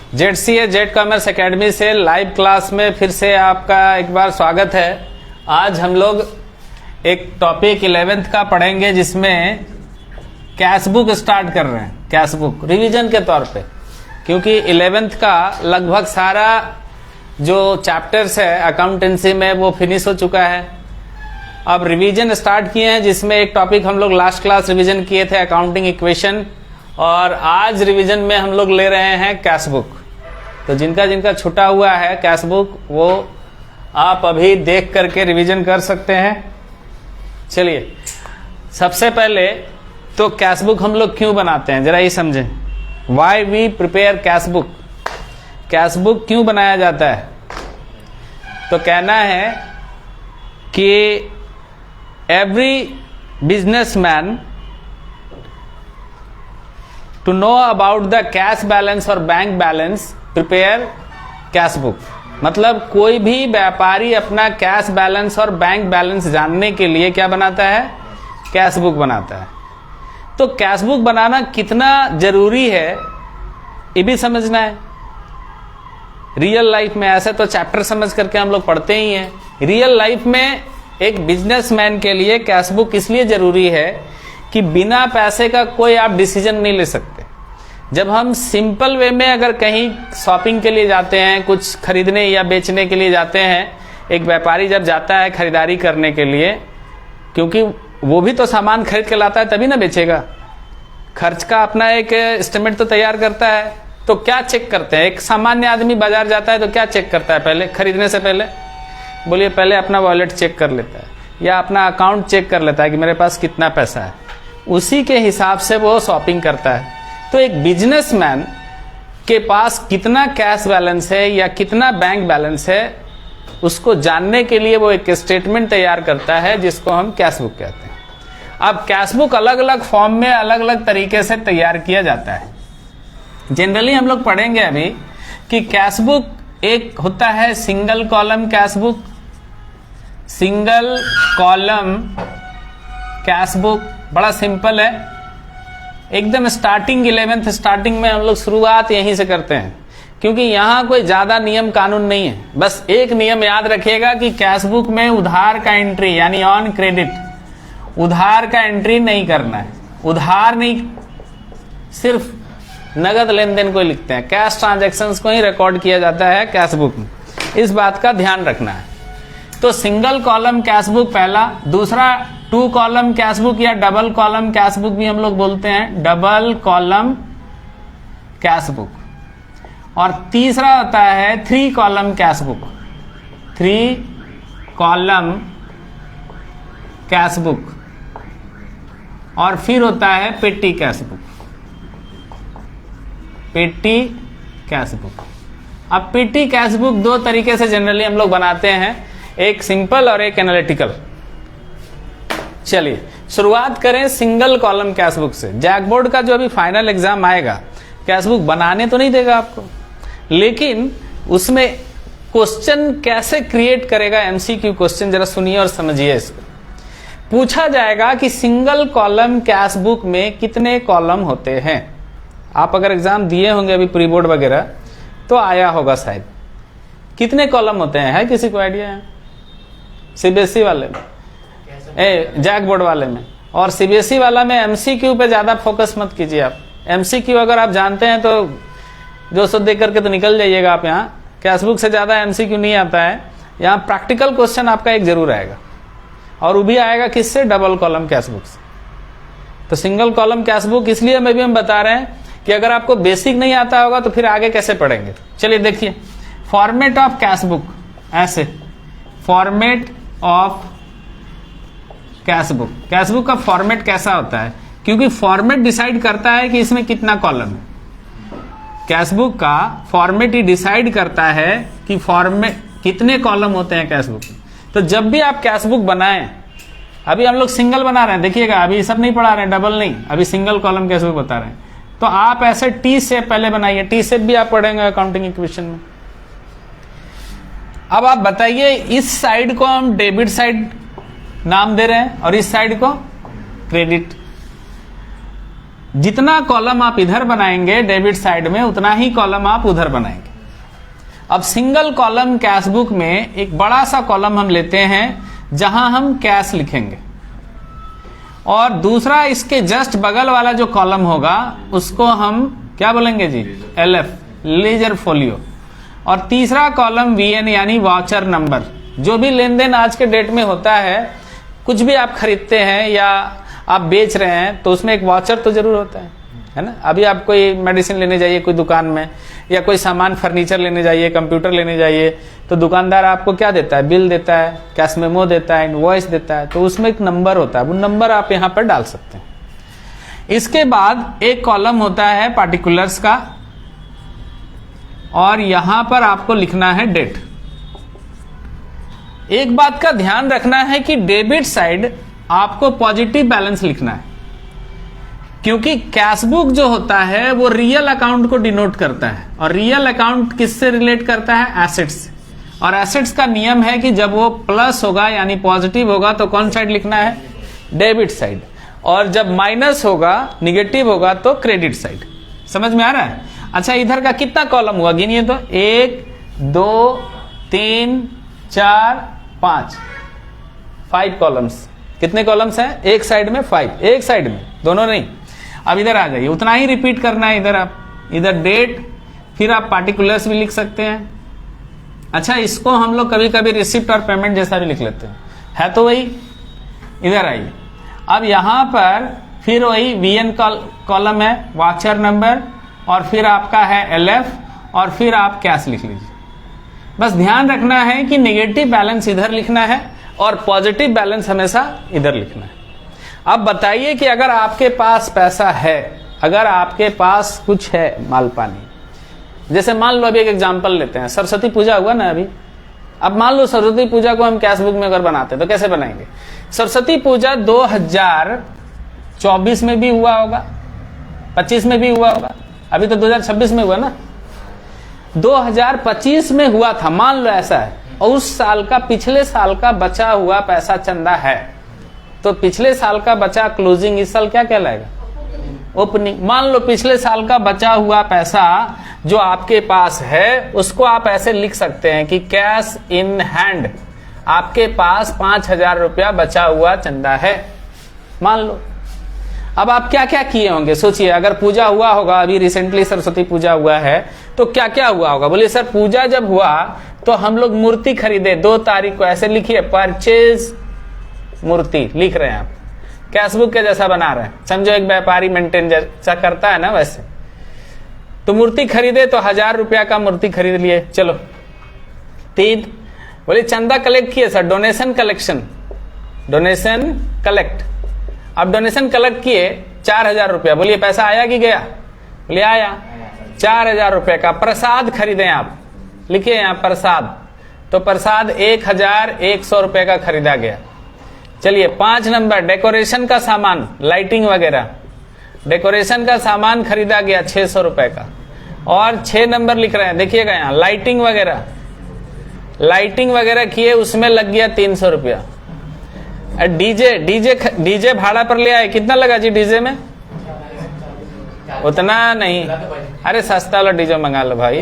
Z commerce academy से live class में फिर से आपका एक बार स्वागत है। आज हम लोग एक टॉपिक 11th का पढ़ेंगे जिसमें कैश बुक स्टार्ट कर रहे हैं। कैश बुक रिवीजन के तौर पे, क्योंकि 11th का लगभग सारा जो चैप्टर्स है अकाउंटेंसी में वो फिनिश हो चुका है। अब रिवीजन स्टार्ट किए हैं जिसमें एक टॉपिक हम लोग लास्ट क्लास रिवीजन किए थे अकाउंटिंग इक्वेशन, और आज रिवीजन में हम लोग ले रहे हैं कैश बुक। तो जिनका जिनका छूटा हुआ है कैश बुक वो आप अभी देख करके रिवीजन कर सकते हैं। चलिए सबसे पहले तो कैश बुक हम लोग क्यों बनाते हैं जरा ये समझें। Why we prepare cash book. Cash book क्यों बनाया जाता है? तो कहना है कि every businessman to know about the cash balance और bank balance prepare cash book. मतलब कोई भी व्यापारी अपना कैश बैलेंस और बैंक बैलेंस जानने के लिए क्या बनाता है? कैश बुक बनाता है। तो कैश बुक बनाना कितना जरूरी है ये भी समझना है। रियल लाइफ में ऐसे तो चैप्टर समझ करके हम लोग पढ़ते ही हैं। रियल लाइफ में एक बिजनेसमैन के लिए कैश बुक इसलिए जरूरी है कि बिना पैसे का कोई आप डिसीजन नहीं ले सकते। जब हम सिंपल वे में अगर कहीं शॉपिंग के लिए जाते हैं, कुछ खरीदने या बेचने के लिए जाते हैं, एक व्यापारी जब जाता है खरीदारी करने के लिए, क्योंकि वो भी तो सामान खरीद के लाता है तभी ना बेचेगा, खर्च का अपना एक एस्टिमेट तो तैयार करता है। तो क्या चेक करते हैं? एक सामान्य आदमी बाजार जाता है तो क्या चेक करता है पहले खरीदने से पहले? बोलिए, पहले अपना वॉलेट चेक कर लेता है या अपना अकाउंट चेक कर लेता है कि मेरे पास कितना पैसा है, उसी के हिसाब से वो शॉपिंग करता है। तो एक बिजनेसमैन के पास कितना कैश बैलेंस है या कितना बैंक बैलेंस है उसको जानने के लिए वो एक स्टेटमेंट तैयार करता है जिसको हम कैश बुक कहते हैं। अब कैश बुक अलग अलग फॉर्म में अलग अलग तरीके से तैयार किया जाता है। जनरली हम लोग पढ़ेंगे अभी कि कैश बुक एक होता है single column cash book. Single column cash book बड़ा सिंपल है, एकदम स्टार्टिंग 11th स्टार्टिंग में हम लोग शुरुआत यहीं से करते हैं, क्योंकि यहां कोई ज्यादा नियम कानून नहीं है। बस एक नियम याद रखिएगा कि कैश बुक में उधार का एंट्री यानी ऑन क्रेडिट, उधार का एंट्री नहीं करना है। उधार नहीं, सिर्फ नगद लेन देन को लिखते हैं, कैश ट्रांजैक्शंस को ही रिकॉर्ड किया जाता है कैश बुक में। इस बात का ध्यान रखना है। तो सिंगल कॉलम कैश बुक पहला। दूसरा 2 कॉलम कैश बुक या डबल कॉलम कैश बुक भी हम लोग बोलते हैं, डबल कॉलम कैश बुक। और तीसरा होता है 3 column cash book, 3 column cash book. और फिर होता है पेटी कैश बुक, पेटी कैश बुक। अब पेटी कैश बुक 2 तरीके से जनरली हम लोग बनाते हैं, एक सिंपल और एक एनालिटिकल। चलिए शुरुआत करें सिंगल कॉलम कैश बुक से। जैक बोर्ड का जो अभी फाइनल एग्जाम आएगा कैश बुक बनाने तो नहीं देगा आपको, लेकिन उसमें क्वेश्चन कैसे क्रिएट करेगा, एमसीक्यू क्वेश्चन जरा सुनिए और समझिए। इसको पूछा जाएगा कि सिंगल कॉलम कैश बुक में कितने कॉलम होते हैं। आप अगर एग्जाम दिए होंगे अभी प्री बोर्ड वगैरह तो आया होगा शायद, कितने कॉलम होते हैं? है किसी को आइडिया है? सीबीएसई वाले में, जैक बोर्ड वाले में और सीबीएसई वाला में एमसीक्यू पे ज्यादा फोकस मत कीजिए आप। एमसीक्यू अगर आप जानते हैं तो जो सो देख करके तो निकल जाइएगा आप। यहाँ कैश बुक से ज्यादा एमसीक्यू नहीं आता है, यहाँ प्रैक्टिकल क्वेश्चन आपका एक जरूर आएगा, और वो भी आएगा किससे? डबल कॉलम कैश बुक से। तो सिंगल कॉलम कैश बुक इसलिए मैं भी हम बता रहे हैं कि अगर आपको बेसिक नहीं आता होगा तो फिर आगे कैसे पढ़ेंगे। चलिए देखिए फॉर्मेट ऑफ कैश बुक, ऐसे format of cash book. Cash book का फॉर्मेट कैसा होता है? क्योंकि फॉर्मेट डिसाइड करता है कि इसमें कितना कॉलम है। कैश बुक का फॉर्मेट ही डिसाइड करता है कि फॉर्मेट कितने कॉलम होते हैं कैश बुक में। तो जब भी आप कैश बुक बनाएं, अभी हम लोग सिंगल बना रहे हैं, देखिएगा अभी सब नहीं पढ़ा रहे हैं, डबल नहीं, अभी सिंगल कॉलम कैश बुक बता रहे हैं। तो आप ऐसे टी शेप पहले बनाइए, टी शेप भी आप पढ़ेंगे अकाउंटिंग इक्वेशन में। अब आप बताइए इस साइड को हम डेबिट साइड नाम दे रहे हैं और इस साइड को क्रेडिट। जितना कॉलम आप इधर बनाएंगे डेबिट साइड में, उतना ही कॉलम आप उधर बनाएंगे। अब सिंगल कॉलम कैश बुक में एक बड़ा सा कॉलम हम लेते हैं जहां हम कैश लिखेंगे, और दूसरा इसके जस्ट बगल वाला जो कॉलम होगा उसको हम क्या बोलेंगे जी, LF, लेजर फोलियो। और तीसरा कॉलम VN यानी वाउचर नंबर। जो भी लेन देन आज के डेट में होता है, कुछ भी आप खरीदते हैं या आप बेच रहे हैं तो उसमें एक वाउचर तो जरूर होता है ना। अभी आप कोई मेडिसिन लेने जाइए कोई दुकान में, या कोई सामान फर्नीचर लेने जाइए, कंप्यूटर लेने जाइए, तो दुकानदार आपको क्या देता है, बिल देता है, कैश मेमो देता है, इनवॉइस देता है, तो उसमें एक नंबर होता है, वो नंबर आप यहां पर डाल सकते हैं। इसके बाद एक कॉलम होता है पार्टिकुलर्स का, और यहां पर आपको लिखना है डेट। एक बात का ध्यान रखना है कि डेबिट साइड आपको पॉजिटिव बैलेंस लिखना है, क्योंकि कैश बुक जो होता है वो रियल अकाउंट को डिनोट करता है, और रियल अकाउंट किससे रिलेट करता है, एसेट्स से। और एसेट्स का नियम है कि जब वो प्लस होगा यानी पॉजिटिव होगा तो कौन साइड लिखना है, डेबिट साइड, और जब माइनस होगा, निगेटिव होगा, तो क्रेडिट साइड। समझ में आ रहा है? अच्छा, इधर का कितना कॉलम हुआ गिनिए तो, 1 2 3 4 5, 5 कॉलम्स। कितने कॉलम्स हैं, एक साइड में 5, एक साइड में, दोनों नहीं। अब इधर आ जाइए, उतना ही रिपीट करना है। इधर आप इधर डेट, फिर आप पार्टिकुलर्स भी लिख सकते हैं। अच्छा, इसको हम लोग कभी कभी रिसिप्ट और पेमेंट जैसा भी लिख लेते हैं, है तो वही। इधर आइए, अब यहां पर फिर वही VN कॉलम है, वाउचर नंबर, और फिर आपका है LF, और फिर आप कैश लिख लीजिए। बस ध्यान रखना है कि नेगेटिव बैलेंस इधर लिखना है और पॉजिटिव बैलेंस हमेशा इधर लिखना है। अब बताइए कि अगर आपके पास पैसा है, अगर आपके पास कुछ है माल पानी, जैसे मान लो अभी एक एग्जांपल लेते हैं, सरस्वती पूजा हुआ ना अभी। अब मान लो सरस्वती पूजा को हम कैश बुक में अगर बनाते हैं तो कैसे बनाएंगे? सरस्वती पूजा 2024 में भी हुआ होगा, 25 में भी हुआ होगा, अभी तो 2026 में हुआ ना। 2025 में हुआ था, मान लो ऐसा है, और उस साल का, पिछले साल का बचा हुआ पैसा चंदा है, तो पिछले साल का बचा क्लोजिंग इस साल क्या कहलाएगा, ओपनिंग। मान लो पिछले साल का बचा हुआ पैसा जो आपके पास है, उसको आप ऐसे लिख सकते हैं कि कैश इन हैंड, आपके पास 5,000 रुपया बचा हुआ चंदा है, मान लो। अब आप क्या क्या किए होंगे सोचिए, अगर पूजा हुआ होगा, अभी रिसेंटली सरस्वती पूजा हुआ है, तो क्या क्या हुआ होगा? बोलिए सर, पूजा जब हुआ तो हम लोग मूर्ति खरीदे 2 तारीख को, ऐसे लिखिए, परचेज मूर्ति लिख रहे हैं आप, कैश बुक के जैसा बना रहे हैं, समझो एक व्यापारी मेंटेन जैसा करता है ना वैसे। तो मूर्ति खरीदे तो 1,000 रुपया का मूर्ति खरीद लिए, चलो। 3, बोले चंदा कलेक्ट किए sir, donation collection, donation collect. अब डोनेशन कलेक्ट किए 4,000 रुपया, बोलिए पैसा आया कि गया? बोलिए आया। 4,000 रुपये का प्रसाद खरीदे आप, लिखिए यहाँ प्रसाद, तो प्रसाद 1,100 रुपये का खरीदा गया। चलिए 5 नंबर, डेकोरेशन का सामान, लाइटिंग वगैरह, डेकोरेशन का सामान खरीदा गया 600 रुपये का। और 6 नंबर लिख रहे हैं, देखिएगा यहाँ, लाइटिंग वगैरह, लाइटिंग वगैरह किए, उसमें लग गया 300 रुपया। डीजे भाड़ा पर ले आए, कितना लगा जी डीजे में? उतना नहीं, अरे सस्ता वाला डीजे मंगा लो भाई,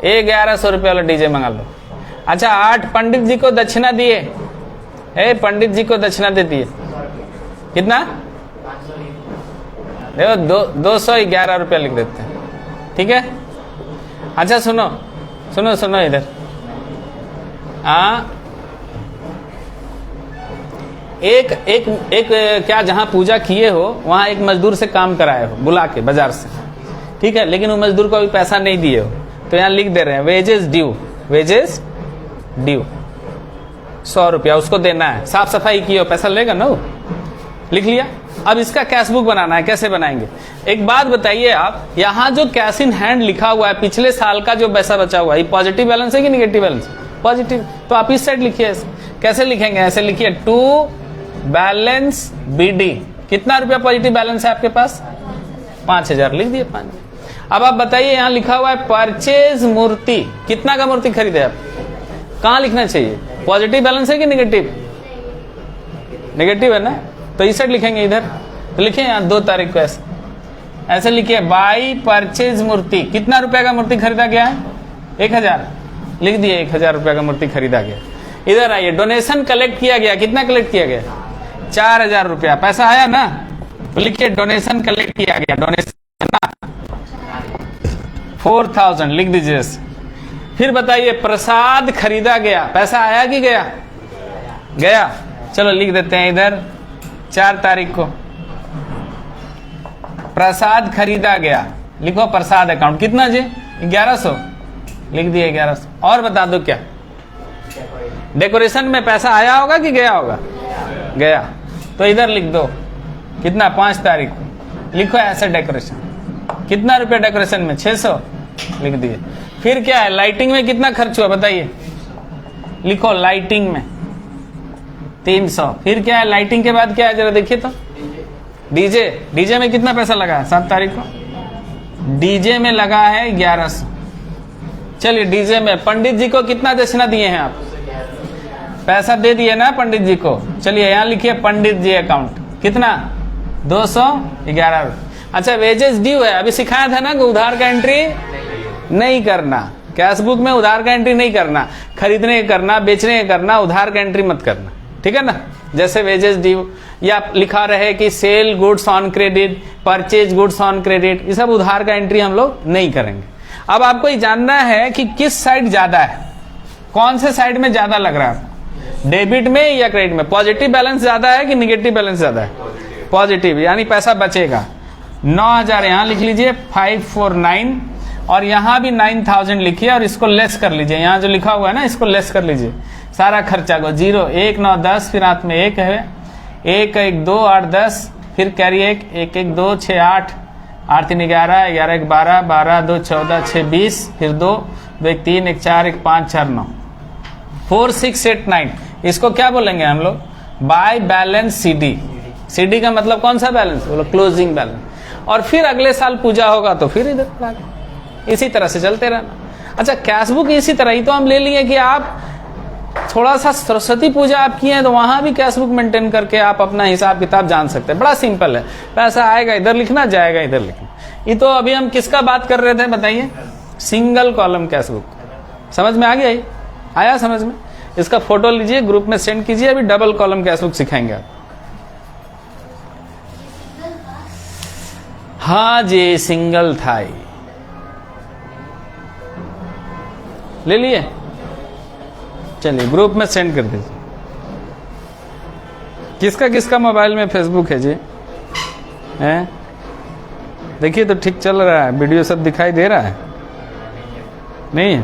1100 रुपये वाला डीजे मंगा लो। अच्छा, 8 पंडित जी को दक्षिणा दिए, पंडित जी को दक्षिणा दे दिए, कितना? देखो 211 रुपया लिख देते हैं, ठीक है। अच्छा सुनो सुनो सुनो इधर, एक एक एक क्या, जहां पूजा किए हो वहां एक मजदूर से काम कराए हो बुला के बाजार से, ठीक है, लेकिन वो मजदूर को अभी पैसा नहीं दिए हो, तो यहाँ लिख दे रहे हैं वेजेस ड्यू, वेजेस ड्यू 100 रुपया उसको देना है। साफ सफाई की हो, पैसा लेगा ना वो, लिख लिया। अब इसका कैश बुक बनाना है, कैसे बनाएंगे? एक बात बताइए आप, यहाँ जो कैश इन हैंड लिखा हुआ है, पिछले साल का जो पैसा बचा हुआ है, ये पॉजिटिव बैलेंस है कि निगेटिव बैलेंस? पॉजिटिव। तो आप इस साइड लिखिए, कैसे लिखेंगे? ऐसे लिखिए, टू बैलेंस BD, कितना रुपया पॉजिटिव बैलेंस है आपके पास? 5,000, लिख दिए 5। अब आप बताइए, यहाँ लिखा हुआ है परचेज मूर्ति, कितना का मूर्ति खरीदे आप? कहाँ लिखना चाहिए? पॉजिटिव बैलेंस है कि निगेटिव? निगेटिव है ना, तो इस साइड लिखेंगे इधर, तो लिखे यहाँ 2 तारीख को ऐसे, ऐसे लिखिए बाई परचेज मूर्ति। कितना रुपए का मूर्ति खरीदा गया है? 1000। लिख दिए 1000 रुपए का मूर्ति खरीदा गया। इधर आइए, डोनेशन कलेक्ट किया गया। कितना कलेक्ट किया गया? 4000 रुपया। पैसा आया ना, तो लिखिए डोनेशन कलेक्ट किया गया। डोनेशन ना 4000 लिख दीजिए। फिर बताइए प्रसाद खरीदा गया। पैसा आया कि गया? गया। चलो लिख देते हैं इधर 4 तारीख को प्रसाद खरीदा गया। लिखो प्रसाद अकाउंट। कितना जी? 1100 लिख दिए 1100। और बता दो क्या डेकोरेशन में पैसा आया होगा कि गया होगा? गया। तो इधर लिख दो कितना? 5 तारीख को लिखो ऐसे डेकोरेशन। कितना रुपया डेकोरेशन में? 600 लिख दिए। फिर क्या है? लाइटिंग में कितना खर्च हुआ बताइए? लिखो लाइटिंग में 300। फिर क्या है? लाइटिंग के बाद क्या है जरा देखिए तो। डीजे। डीजे में कितना पैसा लगा है 7 तारीख को? डीजे में लगा है 1100। चलिए डीजे में पंडित जी को कितना दक्षिणा दिए हैं आप? पैसा दे दिए ना पंडित जी को। चलिए यहां लिखिए पंडित जी अकाउंट। कितना? 211। अच्छा वेजेस ड्यू है। अभी सिखाया था ना कि उधार का एंट्री नहीं करना। कैश बुक में उधार का एंट्री नहीं करना। खरीदने का करना, बेचने का करना, उधार का एंट्री मत करना। ठीक है ना? जैसे वेजेस ड्यू या लिखा रहे कि cell goods on credit, purchase goods on credit, ये सब उधार का एंट्री हम लोग नहीं करेंगे। अब आपको ये जानना है कि किस साइड ज्यादा है, कौन से साइड में ज्यादा लग रहा है, डेबिट में या क्रेडिट में? पॉजिटिव बैलेंस ज्यादा है कि निगेटिव बैलेंस ज्यादा है? पॉजिटिव, यानी पैसा बचेगा। 9000 यहां लिख लीजिए, 549 और यहां भी 9000 लिखिए और इसको लेस कर लीजिए। यहां जो लिखा हुआ है ना इसको लेस कर लीजिए। सारा खर्चा को 0 1 9 10 फिर हाथ में 1 है, 1 1 2 8 10 फिर कैरी 1 1 1 2 6 8 8 3 11 11 1 12 12 2 14 6 20 फिर 2 2 1 3 1 4 1 5 4 9 4 6 8 9। इसको क्या बोलेंगे हम लोग? By balance CD. सीडी का मतलब कौन सा बैलेंस? बोलो क्लोजिंग बैलेंस। और फिर अगले साल पूजा होगा तो फिर इधर इसी तरह से चलते रहना। अच्छा कैश बुक इसी तरह ही तो हम ले लिए कि आप थोड़ा सा सरस्वती पूजा आप किए हैं तो वहां भी कैश बुक मेंटेन करके आप अपना हिसाब किताब जान सकते हैं। बड़ा सिंपल है। पैसा आएगा इधर लिखना, जाएगा इधर लिखना। ये तो अभी हम किसका बात कर रहे थे बताइए? Single column cash book. समझ में आ गया? ये आया समझ में? इसका फोटो लीजिए, ग्रुप में सेंड कीजिए। अभी डबल कॉलम कैश बुक सिखाएंगे आप। हाँ जी सिंगल थाई ले लिए। चलिए ग्रुप में सेंड कर दीजिए। किसका किसका मोबाइल में फेसबुक है जी? हैं? देखिए तो ठीक चल रहा है, वीडियो सब दिखाई दे रहा है? नहीं है?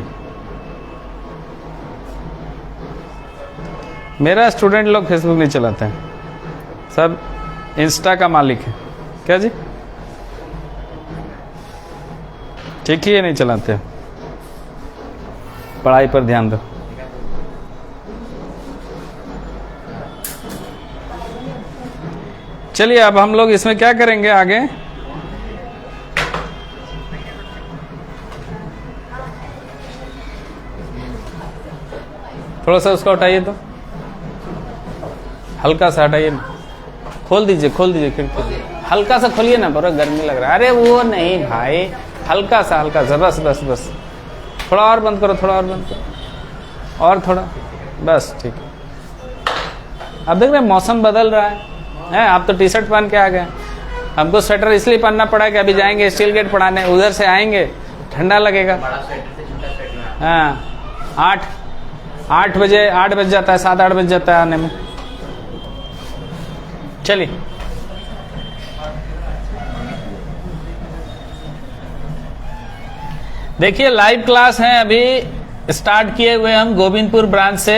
मेरा स्टूडेंट लोग फेसबुक नहीं चलाते हैं, सब इंस्टा का मालिक है। क्या जी? ठीक ही है, नहीं चलाते। पढ़ाई पर ध्यान दो। चलिए अब हम लोग इसमें क्या करेंगे आगे? थोड़ा सा उसको हटाइए तो, हल्का सा हटाइए ना। खोल दीजिए खिड़की, हल्का सा खोलिए ना, पूरा गर्मी लग रहा है। अरे वो नहीं भाई, हल्का सा बस बस बस। थोड़ा और बंद करो, थोड़ा और बंद करो, और थोड़ा, बस ठीक है। अब देख रहे मौसम बदल रहा है। आप तो टी शर्ट पहन के आ गए, हमको स्वेटर इसलिए पहनना पड़ा कि अभी जाएंगे स्टील गेट पढ़ाने, उधर से आएंगे ठंडा लगेगा। हाँ 8 बजे 8 बज जाता है, 7-8 बज जाता है आने में। चलिए देखिए लाइव क्लास है, अभी स्टार्ट किए हुए हम गोविंदपुर ब्रांच से,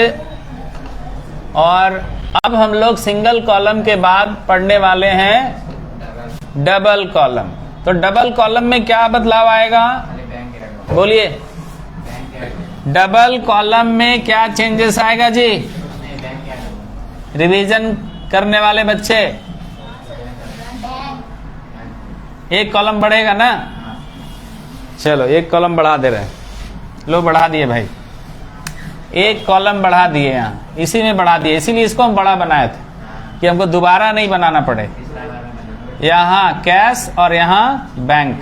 और अब हम लोग सिंगल कॉलम के बाद पढ़ने वाले हैं डबल कॉलम। तो डबल कॉलम में क्या बदलाव आएगा बोलिए? डबल कॉलम में क्या चेंजेस आएगा जी? रिवीजन करने वाले बच्चे, एक कॉलम बढ़ेगा ना? चलो एक कॉलम बढ़ा दे रहे हैं, लो बढ़ा दिए भाई, एक कॉलम बढ़ा दिए यहाँ, इसी में बढ़ा दिए। इसीलिए इसको हम बड़ा बनाए थे कि हमको दोबारा नहीं बनाना पड़े। यहाँ कैश और यहाँ बैंक,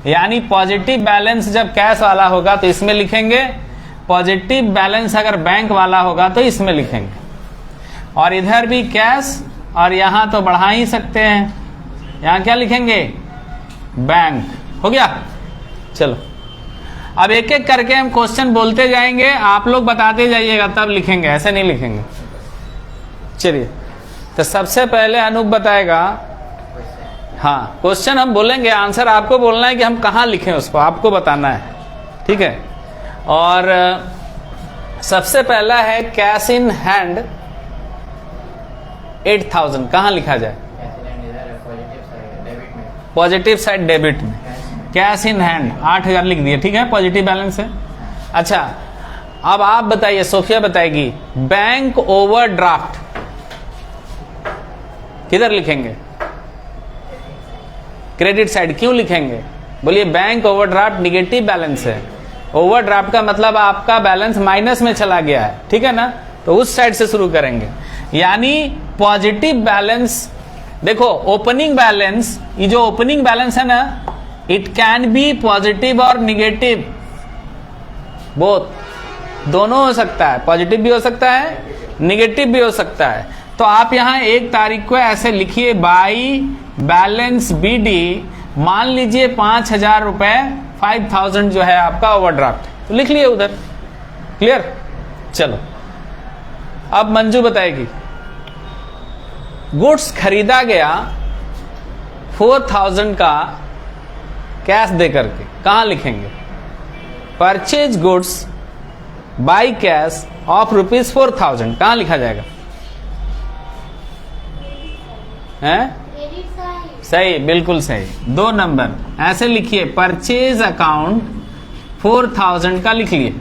यानी पॉजिटिव बैलेंस जब कैश वाला होगा तो इसमें लिखेंगे, पॉजिटिव बैलेंस अगर बैंक वाला होगा तो इसमें लिखेंगे। और इधर भी कैश, और यहाँ तो बढ़ा ही सकते हैं, यहाँ क्या लिखेंगे, बैंक। हो गया। चलो अब एक एक करके हम क्वेश्चन बोलते जाएंगे, आप लोग बताते जाइएगा, तब लिखेंगे, ऐसे नहीं लिखेंगे। चलिए, तो सबसे पहले अनूप बताएगा। हाँ, क्वेश्चन हम बोलेंगे, आंसर आपको बोलना है कि हम कहाँ लिखें, उसको आपको बताना है, ठीक है। और सबसे पहला है कैश इन हैंड 8000, कहाँ लिखा जाए, पॉजिटिव साइड डेबिट में। कैश इन हैंड 8000 लिख दिए, ठीक है, पॉजिटिव बैलेंस है। अच्छा, अब आप बताइए, सोफिया बताएगी, बैंक ओवरड्राफ्ट किधर लिखेंगे, क्रेडिट साइड। क्यों लिखेंगे, बोलिए, बैंक ओवरड्राफ्ट निगेटिव बैलेंस है। ओवरड्राफ्ट का मतलब आपका बैलेंस माइनस में चला गया है, ठीक है ना, तो उस साइड से शुरू करेंगे। यानी पॉजिटिव बैलेंस, देखो ओपनिंग बैलेंस, ये जो ओपनिंग बैलेंस है ना, इट कैन बी पॉजिटिव और निगेटिव, बोथ, दोनों हो सकता है, पॉजिटिव भी हो सकता है, निगेटिव भी हो सकता है। तो आप यहां 1 तारीख को ऐसे लिखिए, बाई बैलेंस बीडी, मान लीजिए 5000 रुपए, 5000 जो है आपका ओवरड्राफ्ट, तो लिख लिए उधर। क्लियर। चलो अब मंजू बताएगी, गुड्स खरीदा गया 4000 का कैश दे करके, कहां लिखेंगे, purchase goods by cash of ₹4000, कहां लिखा जाएगा, हैं? सही, बिल्कुल सही, 2 नंबर। ऐसे लिखिए, परचेज अकाउंट 4000 का लिख लिए।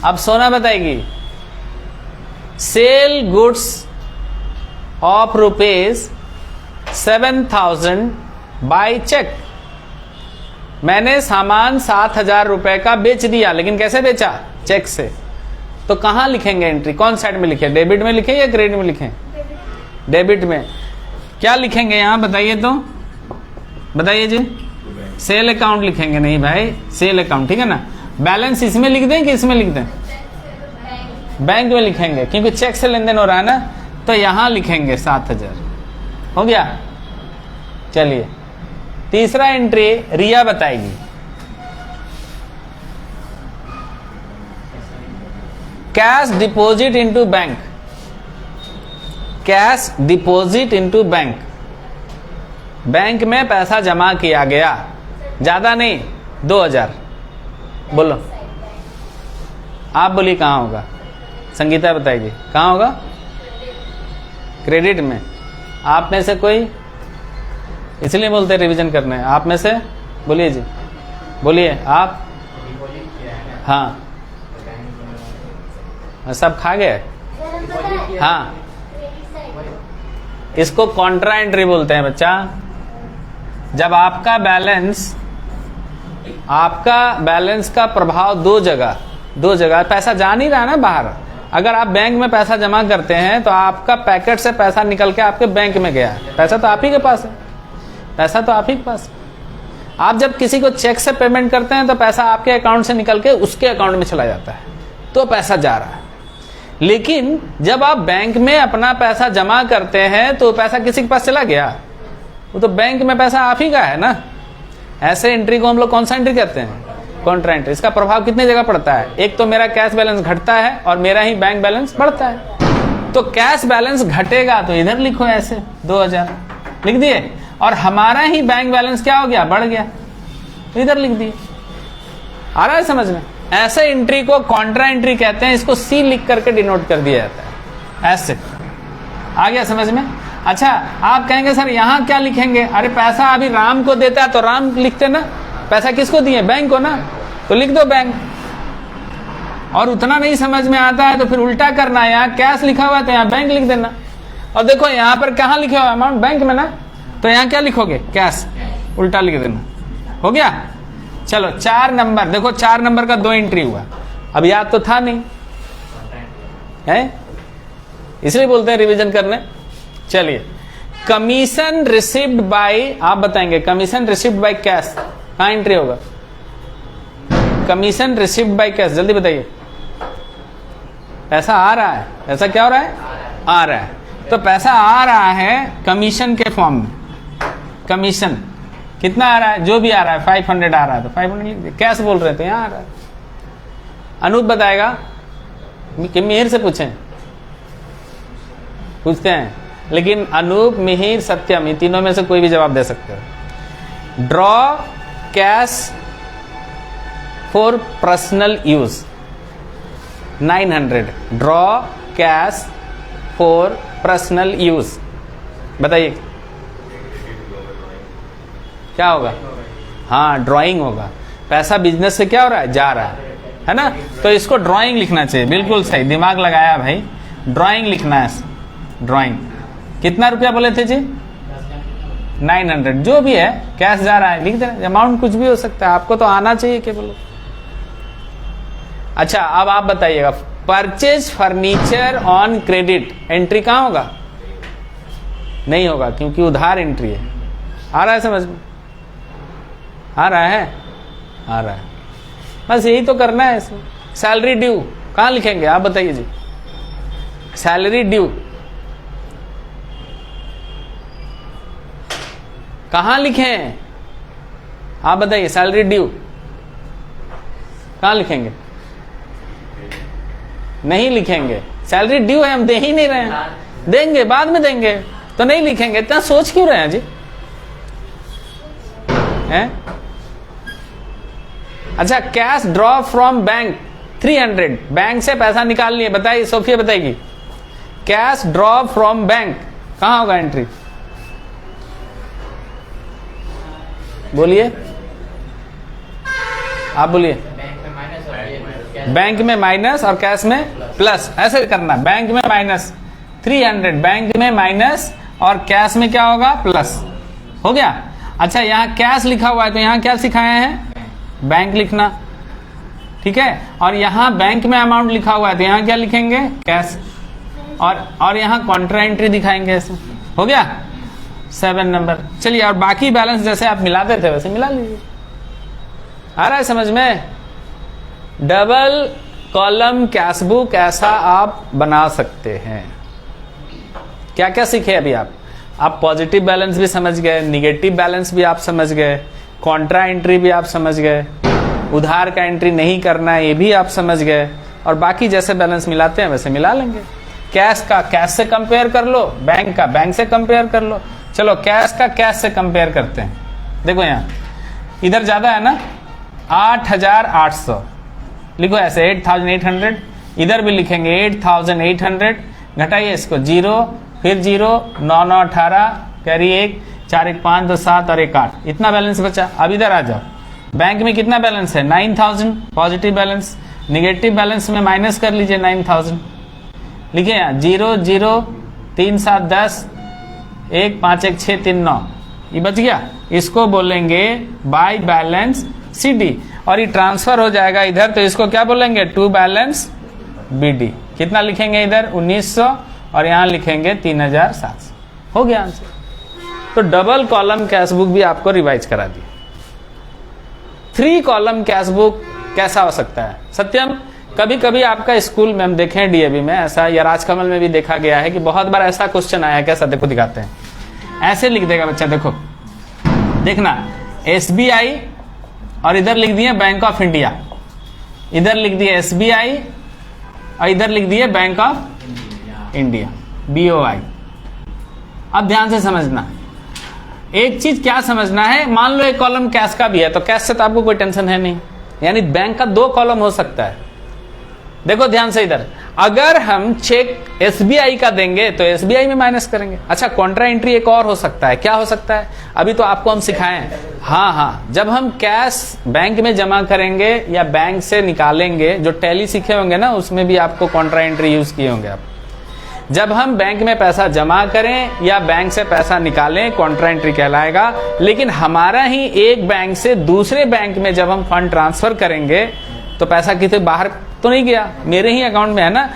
अब सोना बताएगी, sale goods of ₹7000 by cheque, मैंने सामान 7000 रुपए का बेच दिया, लेकिन कैसे बेचा, चेक से। तो कहां लिखेंगे एंट्री, कौन साइड में लिखे, डेबिट में लिखे या क्रेडिट में लिखे, डेबिट में। क्या लिखेंगे यहां बताइए, तो बताइए जी, सेल अकाउंट लिखेंगे, नहीं भाई, सेल अकाउंट, ठीक है ना। बैलेंस इसमें लिख दें कि इसमें लिख दें, बैंक में लिखेंगे, क्योंकि चेक से लेन देन हो रहा है ना, तो यहां लिखेंगे 7000। हो गया। चलिए तीसरा एंट्री रिया बताएगी, cash deposit into bank, cash deposit into bank, bank में पैसा जमा किया गया, ज्यादा नहीं, 2000। बोलो, आप बोलिए कहां होगा, संगीता बताएगी कहां होगा, क्रेडिट में। आप में से कोई, इसलिए बोलते हैं रिवीजन करने, आप में से बोलिए जी, बोलिए आप। हाँ, सब खा गए। हाँ, इसको कॉन्ट्रा एंट्री बोलते हैं बच्चा। जब आपका बैलेंस का प्रभाव दो जगह पैसा जा नहीं रहा ना बाहर। अगर आप बैंक में पैसा जमा करते हैं तो आपका पैकेट से पैसा निकल के आपके बैंक में गया, पैसा तो आप ही के पास है, पैसा तो आप ही के पास। आप जब किसी को चेक से पेमेंट करते हैं तो पैसा आपके अकाउंट से निकल के उसके अकाउंट में चला जाता है, तो पैसा जा रहा है। लेकिन जब आप बैंक में अपना पैसा जमा करते हैं तो पैसा किसी के पास चला गया, वो तो बैंक में पैसा आप ही का है ना। ऐसे एंट्री को हम लोग कौन सा एंट्री कहते हैं, कॉन्ट्रा एंट्री। इसका प्रभाव कितने जगह पड़ता है, एक तो मेरा कैश बैलेंस घटता है और मेरा ही बैंक बैलेंस बढ़ता है। तो कैश बैलेंस घटेगा तो इधर लिखो, ऐसे 2000 लिख दिए, और हमारा ही बैंक बैलेंस क्या हो गया, बढ़ गया, तो इधर लिख दिए। आ रहा है समझ में। ऐसे एंट्री को कॉन्ट्रा एंट्री कहते हैं, इसको सी लिख करके डिनोट कर दिया जाता है, ऐसे। आ गया समझ में। अच्छा, आप कहेंगे सर यहाँ क्या लिखेंगे, अरे पैसा अभी राम को देता है तो राम लिखते ना, पैसा किसको दिए, बैंक को ना, तो लिख दो बैंक। और उतना नहीं समझ में आता है तो फिर उल्टा करना है, यहाँ कैश लिखा हुआ है तो यहाँ बैंक लिख देना। और देखो यहाँ पर कहाँ लिखे हुआ अमाउंट, बैंक में ना, तो यहाँ क्या लिखोगे, कैश, उल्टा लिख देना। हो गया। चलो 4 नंबर देखो, 4 नंबर का 2 एंट्री हुआ। अब याद तो था नहीं है, इसलिए बोलते हैं रिवीजन करने। चलिए कमीशन रिसीव्ड बाय, आप बताएंगे कमीशन रिसीव्ड बाय कैश कहां एंट्री होगा? कमीशन रिसीव्ड बाय कैश, जल्दी बताइए। पैसा आ रहा है, पैसा क्या हो रहा है? आ रहा है। तो पैसा आ रहा है कमीशन के फॉर्म में। कमीशन कितना आ रहा है? जो भी आ रहा है 500 आ रहा है तो 500 लिख दे। कैश बोल रहे थे यहां आ रहा है। अनूप बताएगा कि मिहिर से पूछते हैं, लेकिन अनूप, मिहिर, सत्यम, ये तीनों में से कोई भी जवाब दे सकते हो। Draw cash for personal use 900। Draw cash for personal use, बताइए क्या होगा? हाँ, ड्राइंग होगा। पैसा बिजनेस से क्या हो रहा है? जा रहा है ना? तो इसको ड्राइंग लिखना चाहिए। बिल्कुल सही, दिमाग लगाया भाई। ड्राइंग लिखना है, ड्राइंग। कितना रुपया बोले थे जी? 900। जो भी है कैश जा रहा है, लिख देना। अमाउंट कुछ भी हो सकता है, आपको तो आना चाहिए केवल। अच्छा, अब आप बताइएगा, purchase furniture on credit entry कहां होगा? नहीं होगा, क्योंकि उधार एंट्री है। आ रहा है समझ में? आ रहा है? आ रहा है। बस यही तो करना है इसमें। सैलरी ड्यू कहां लिखेंगे आप बताइए जी? सैलरी ड्यू कहां लिखें? आप बताइए, सैलरी ड्यू कहां लिखेंगे? नहीं लिखेंगे। सैलरी ड्यू है, हम दे ही नहीं रहे हैं। देंगे, बाद में देंगे, तो नहीं लिखेंगे। इतना सोच क्यों रहे हैं जी? हैं? अच्छा, cash draw from bank 300। Bank से पैसा निकाल लिए, बताइए, सोफिया बताएगी। कैश ड्रॉ फ्रॉम बैंक कहां होगा एंट्री? बोलिए, आप बोलिए। बैंक में माइनस और कैश में प्लस, ऐसे करना। बैंक में माइनस 300, बैंक में माइनस और कैश में क्या होगा? प्लस। हो गया? अच्छा, यहां कैश लिखा हुआ है तो यहां क्या सिखाया है? बैंक लिखना, ठीक है। और यहां बैंक में अमाउंट लिखा हुआ है तो यहां क्या लिखेंगे? कैश। और यहां कॉन्ट्रा एंट्री दिखाएंगे ऐसे। हो गया? 7 नंबर। चलिए, और बाकी बैलेंस जैसे आप मिलाते थे वैसे मिला लीजिए। आ रहा है समझ में? डबल कॉलम कैश बुक ऐसा आप बना सकते हैं। क्या क्या सीखे अभी आप पॉजिटिव बैलेंस भी समझ गए, निगेटिव बैलेंस भी आप समझ गए, कॉन्ट्रा एंट्री भी आप समझ गए, उधार का एंट्री नहीं करना है ये भी आप समझ गए, और बाकी जैसे बैलेंस मिलाते हैं वैसे मिला लेंगे। कैश का कैश से कंपेयर कर लो, बैंक का बैंक से कंपेयर कर लो। चलो, कैश का कैश से कंपेयर करते हैं। देखो यहां इधर ज्यादा है ना, 8,800 लिखो ऐसे, 8,800। इधर भी लिखेंगे 8,800। घटाइए इसको, 0 फिर 0, 9 9 18, कैरी 1, 4 1 5 2 7 और 1 8। इतना बैलेंस बचा। अब इधर आ जाओ, बैंक में कितना बैलेंस है? 9,000 पॉजिटिव बैलेंस। निगेटिव बैलेंस में माइनस कर लीजिए 9,000। लिखिए यहाँ 0 0 3 7 10 1 5 1 6 3 9, ये बच गया। इसको बोलेंगे बाय बैलेंस CD, और ये ट्रांसफर हो जाएगा इधर, तो इसको क्या बोलेंगे? To balance BD। कितना लिखेंगे इधर? 1900, और यहां लिखेंगे 3,700। हो गया आंसर। तो डबल कॉलम कैश बुक भी आपको रिवाइज करा दी। 3 कॉलम कैश बुक कैसा हो सकता है? सत्यम, कभी कभी आपका स्कूल में हम देखें DAV में ऐसा, या राजकमल में भी देखा गया है कि बहुत बार ऐसा क्वेश्चन आया है। कैसा? देखो दिखाते हैं। ऐसे लिख देगा बच्चा, देखो देखना, SBI और इधर लिख दिए बैंक ऑफ इंडिया, इधर लिख दिए SBI और इधर लिख दिए बैंक ऑफ इंडिया BOI। अब ध्यान से समझना, एक चीज क्या समझना है, मान लो एक कॉलम कैश का भी है, तो कैश से तो आपको कोई टेंशन है नहीं, यानी बैंक का 2 कॉलम हो सकता है। देखो ध्यान से इधर, अगर हम चेक SBI का देंगे तो SBI में माइनस करेंगे। अच्छा, कॉन्ट्रा एंट्री एक और हो सकता है। क्या हो सकता है? अभी तो आपको हम सिखाएं। हाँ, जब हम कैश बैंक में जमा करेंगे या बैंक से निकालेंगे, जो टैली सीखे होंगे ना, उसमें भी आपको कॉन्ट्रा एंट्री यूज किए होंगे आप। जब हम बैंक में पैसा जमा करें या बैंक से पैसा निकालें, कॉन्ट्रा एंट्री कहलाएगा। लेकिन हमारा ही एक बैंक से दूसरे बैंक में जब हम फंड ट्रांसफर करेंगे तो पैसा किसी बाहर तो नहीं गया, मेरे ही अकाउंट में है ना,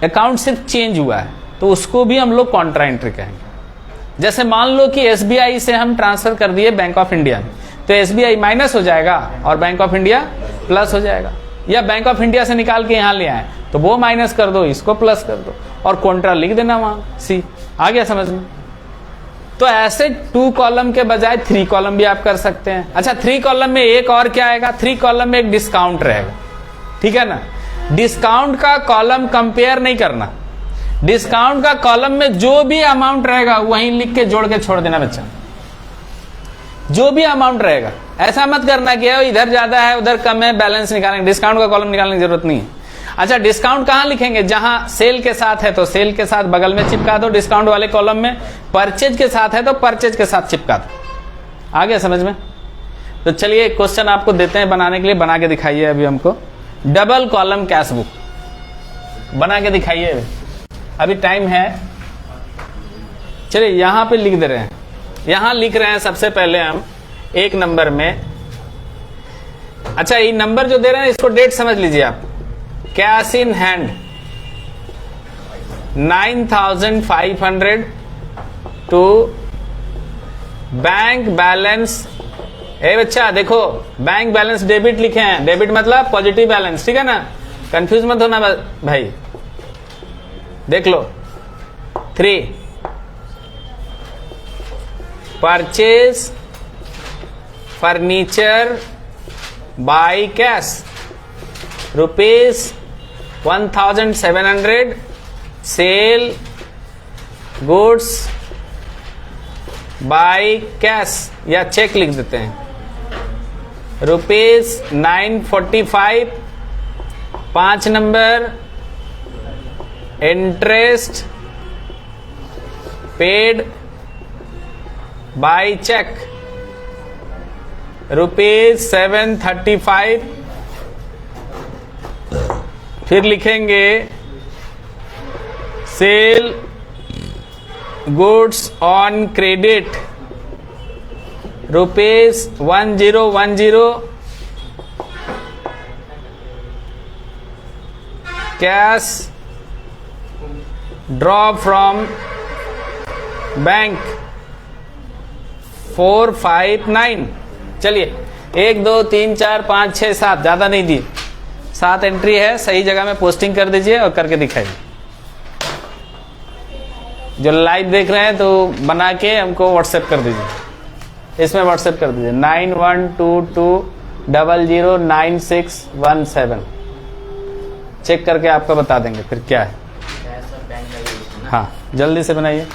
अकाउंट सिर्फ चेंज हुआ है, तो उसको भी हम लोग कॉन्ट्रा एंट्री कहेंगे। जैसे मान लो कि एसबीआई से हम ट्रांसफर कर दिए बैंक ऑफ इंडिया में, तो एसबीआई माइनस हो जाएगा और बैंक ऑफ इंडिया प्लस हो जाएगा। या बैंक ऑफ इंडिया से निकाल के यहां ले आए तो वो माइनस कर दो, इसको प्लस कर दो और कॉन्ट्रा लिख देना वहां सी। आ गया समझ में? तो ऐसे 2 कॉलम के बजाय 3 कॉलम भी आप कर सकते हैं। अच्छा 3 कॉलम में एक और क्या आएगा, 3 कॉलम में एक डिस्काउंट रहेगा, ठीक है ना। डिस्काउंट का कॉलम कंपेयर नहीं करना, डिस्काउंट का कॉलम में जो भी अमाउंट रहेगा वहीं लिख के जोड़ के छोड़ देना बच्चा, जो भी अमाउंट रहेगा। ऐसा मत करना कि इधर ज्यादा है उधर कम है बैलेंस निकालेंगे, डिस्काउंट का कॉलम निकालने की जरूरत नहीं है। अच्छा डिस्काउंट कहां लिखेंगे, जहां सेल के साथ है तो सेल के साथ बगल में चिपका दो डिस्काउंट वाले कॉलम में, परचेज के साथ है तो परचेज के साथ चिपका दो। आ गया समझ में? तो चलिए क्वेश्चन आपको देते हैं बनाने के लिए, बना के दिखाइए अभी हमको। डबल कॉलम कैश बुक बना के दिखाइए, अभी टाइम है। चलिए यहां पे लिख दे रहे हैं, यहां लिख रहे हैं सबसे पहले हम 1 नंबर में। अच्छा ये नंबर जो दे रहे हैं इसको डेट समझ लीजिए आप। Cash in hand 9,500 to bank balance. ए बच्चा देखो बैंक बैलेंस डेबिट लिखे हैं, डेबिट मतलब पॉजिटिव बैलेंस, ठीक है ना, कंफ्यूज मत होना भाई। देख लो 3 purchase furniture by cash ₹1,700 sale goods by cash या चेक लिख देते हैं ₹945। 5 number interest paid by cheque ₹735। फिर लिखेंगे sale goods on credit ₹1010। Cash draw from bank 459। चलिए 1 2 3 4 5 6 7 ज्यादा नहीं दी, 7 एंट्री है, सही जगह में पोस्टिंग कर दीजिए और करके दिखाइए। जो लाइव देख रहे हैं तो बना के हमको व्हाट्सएप कर दीजिए, इसमें व्हाट्सएप कर दीजिए 9122009617। चेक करके आपको बता देंगे फिर क्या है। हाँ जल्दी से बनाइए।